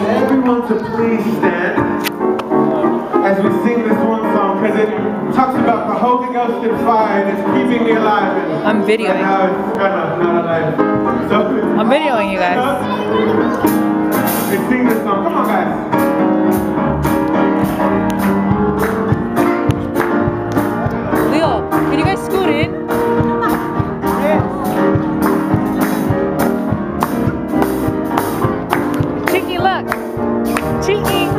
everyone to please stand as we sing this one song, because it talks about the Holy Ghost and fire that's keeping me alive. And I'm videoing. now it's kind of not alive. So I'm videoing you guys. We sing this song. Come on, guys. Leo, can you guys scoot in? Cheeky, look. Cheeky.